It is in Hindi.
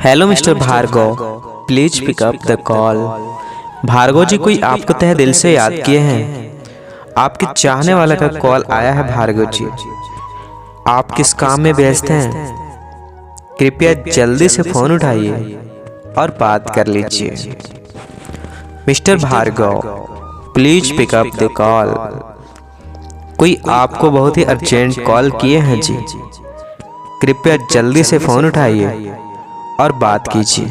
Hello mister Bhargav, please pick up the call. Bhargav ji, कोई आपको तहे दिल से याद किए हैं। आपके चाहने वाले का कॉल आया है। भार्गव जी, आप किस काम में व्यस्त हैं? कृपया जल्दी से फोन उठाइए और बात कर लीजिए। Mister Bhargav, please pick up the call. कोई आपको बहुत ही अर्जेंट कॉल किए हैं जी। कृपया जल्दी से फोन उठाइए और बात कीजिए।